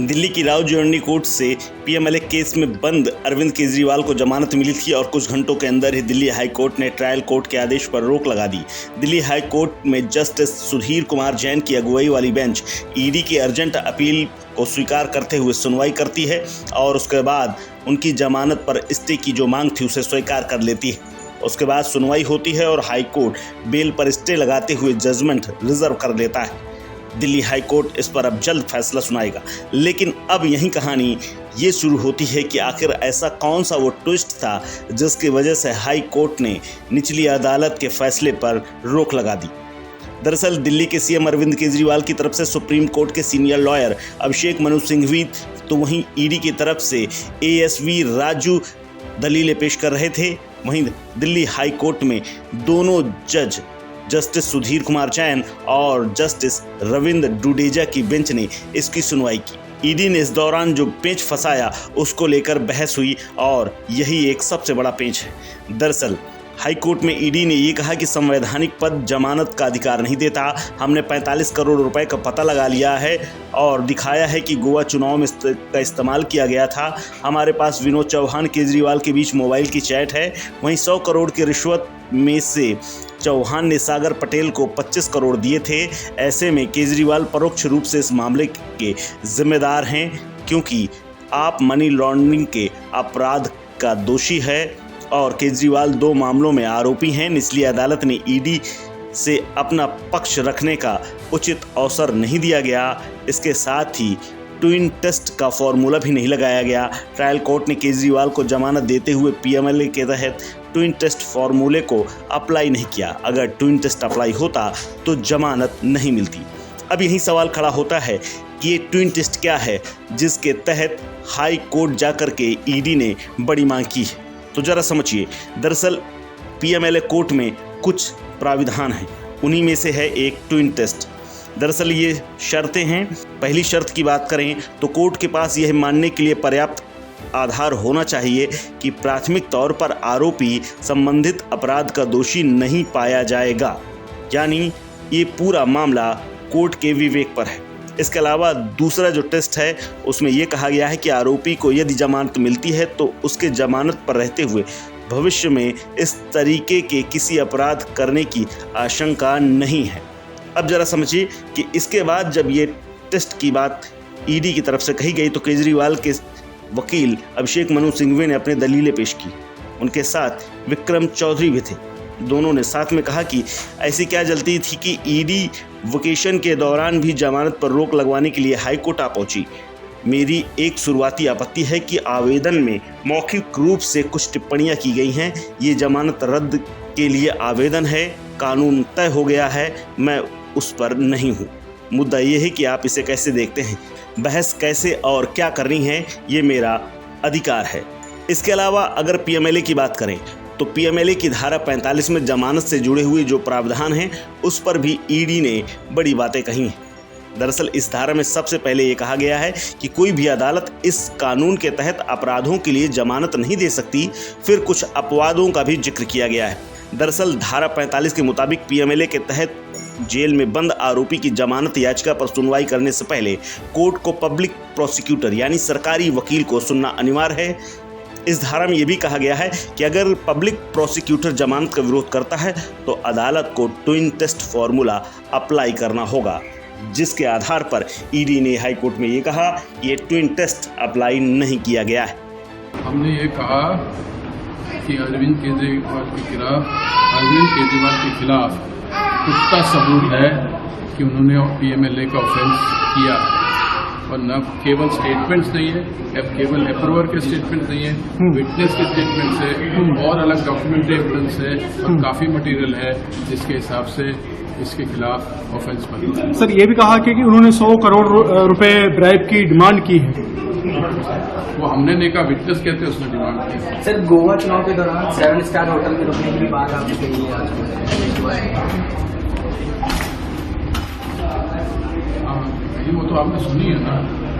दिल्ली की राव जोड़नी कोर्ट से PMLA case में बंद अरविंद केजरीवाल को जमानत मिली थी और कुछ घंटों के अंदर ही दिल्ली हाई कोर्ट ने ट्रायल कोर्ट के आदेश पर रोक लगा दी। दिल्ली हाई कोर्ट में जस्टिस सुधीर कुमार जैन की अगुवाई वाली बेंच ईडी की अर्जेंट अपील को स्वीकार करते हुए सुनवाई करती है और उसके बाद उनकी जमानत पर स्टे की जो मांग थी उसे स्वीकार कर लेती है। उसके बाद सुनवाई होती है और हाई कोर्ट बेल पर स्टे लगाते हुए जजमेंट रिजर्व कर लेता है। दिल्ली हाई कोर्ट इस पर अब जल्द फैसला सुनाएगा। लेकिन अब यही कहानी ये शुरू होती है कि आखिर ऐसा कौन सा वो ट्विस्ट था जिसकी वजह से हाई कोर्ट ने निचली अदालत के फैसले पर रोक लगा दी। दरअसल दिल्ली के सीएम अरविंद केजरीवाल की तरफ से सुप्रीम कोर्ट के सीनियर लॉयर अभिषेक मनु सिंघवी तो वहीं ईडी की तरफ से एएसवी राजू दलीलें पेश कर रहे थे। वहीं दिल्ली हाई कोर्ट में दोनों जज जस्टिस सुधीर कुमार जैन और जस्टिस रविंद्र डुडेजा की बेंच ने इसकी सुनवाई की। ईडी ने इस दौरान जो पेंच फंसाया उसको लेकर बहस हुई और यही एक सबसे बड़ा पेंच है। दरअसल हाई कोर्ट में ईडी ने ये कहा कि संवैधानिक पद जमानत का अधिकार नहीं देता। हमने 45 करोड़ रुपए का पता लगा लिया है और दिखाया है कि गोवा चुनाव में का इस्तेमाल किया गया था। हमारे पास विनोद चौहान केजरीवाल के बीच मोबाइल की चैट है। वहीं 100 करोड़ की रिश्वत में से चौहान ने सागर पटेल को 25 करोड़ दिए थे। ऐसे में केजरीवाल परोक्ष रूप से इस मामले के जिम्मेदार हैं क्योंकि आप मनी लॉन्ड्रिंग के अपराध का दोषी है और केजरीवाल 2 मामलों में आरोपी हैं। निचली अदालत ने ईडी से अपना पक्ष रखने का उचित अवसर नहीं दिया गया। इसके साथ ही ट्विन टेस्ट का फॉर्मूला भी नहीं लगाया गया। ट्रायल कोर्ट ने केजरीवाल को जमानत देते हुए पीएमएलए के तहत ट्विन टेस्ट फॉर्मूले को अप्लाई नहीं किया। अगर ट्विन टेस्ट अप्लाई होता तो जमानत नहीं मिलती। अब यही सवाल खड़ा होता है कि ये ट्विन टेस्ट क्या है जिसके तहत हाई कोर्ट जाकर के ईडी ने बड़ी मांग की है। तो जरा समझिए, दरअसल पीएमएलए कोर्ट में कुछ प्राविधान हैं, उन्हीं में से है एक ट्विन टेस्ट। दरअसल ये शर्तें हैं। पहली शर्त की बात करें तो कोर्ट के पास यह मानने के लिए पर्याप्त आधार होना चाहिए कि प्राथमिक तौर पर आरोपी संबंधित अपराध का दोषी नहीं पाया जाएगा, यानी ये पूरा मामला कोर्ट के विवेक पर है। इसके अलावा दूसरा जो टेस्ट है उसमें यह कहा गया है कि आरोपी को यदि जमानत मिलती है तो उसके जमानत पर रहते हुए भविष्य में इस तरीके के किसी अपराध करने की आशंका नहीं है। अब जरा समझिए कि इसके बाद जब ये टेस्ट की बात ईडी की तरफ से कही गई तो केजरीवाल के वकील अभिषेक मनु सिंघवी ने अपने दलीलें पेश की। उनके साथ विक्रम चौधरी भी थे। दोनों ने साथ में कहा कि ऐसी क्या जल्दी थी कि ईडी वेकेशन के दौरान भी जमानत पर रोक लगवाने के लिए हाई कोर्ट आ पहुंची। मेरी एक शुरुआती आपत्ति है कि आवेदन में मौखिक रूप से कुछ टिप्पणियां की गई हैं। ये जमानत रद्द के लिए आवेदन है, कानून तय हो गया है, मैं उस पर नहीं हूँ। मुद्दा ये है कि आप इसे कैसे देखते हैं। बहस कैसे और क्या करनी है ये मेरा अधिकार है। इसके अलावा अगर पीएमएलए की बात करें तो पीएमएलए की धारा 45 में जमानत से जुड़े हुए जो प्रावधान हैं उस पर भी ईडी ने बड़ी बातें कही हैं। दरअसल इस धारा में सबसे पहले ये कहा गया है कि कोई भी अदालत इस कानून के तहत अपराधों के लिए जमानत नहीं दे सकती। फिर कुछ अपवादों का भी जिक्र किया गया है। दरअसल धारा 45 के मुताबिक पीएमएलए के तहत जेल में बंद आरोपी की जमानत याचिका पर सुनवाई करने से पहले कोर्ट को पब्लिक प्रोसिक्यूटर यानी सरकारी वकील को सुनना अनिवार्य है। इस धारा में यह भी कहा गया है कि अगर पब्लिक प्रोसिक्यूटर जमानत का विरोध करता है तो अदालत को ट्विन टेस्ट फॉर्मूला अप्लाई करना होगा, जिसके आधार पर ईडी ने हाई कोर्ट में ये कहा कि ये ट्विन टेस्ट अप्लाई नहीं किया गया है। हमने ये कहा कि अरविंद केजरीवाल के खिलाफ पुख्ता सबूत है कि उन्होंने पीएमएलए का ऑफेंस किया और न केवल स्टेटमेंट्स नहीं है, केवल अप्रूवर के स्टेटमेंट नहीं है, विटनेस के स्टेटमेंट्स है और अलग डॉक्यूमेंट्री एविडेंस है और काफ़ी मटेरियल है जिसके हिसाब से इसके खिलाफ ऑफेंस बनता है। सर ये भी कहा कि उन्होंने 100 करोड़ रुपए ब्राइब की डिमांड की है। वो हमने नहीं कहा, विटनेस कहते हैं उसने डिमांड की। सर गोवा चुनाव के दौरान 7 स्टार होटल में रुकने की बात आपने कही है। वो तो आपने सुनी है ना।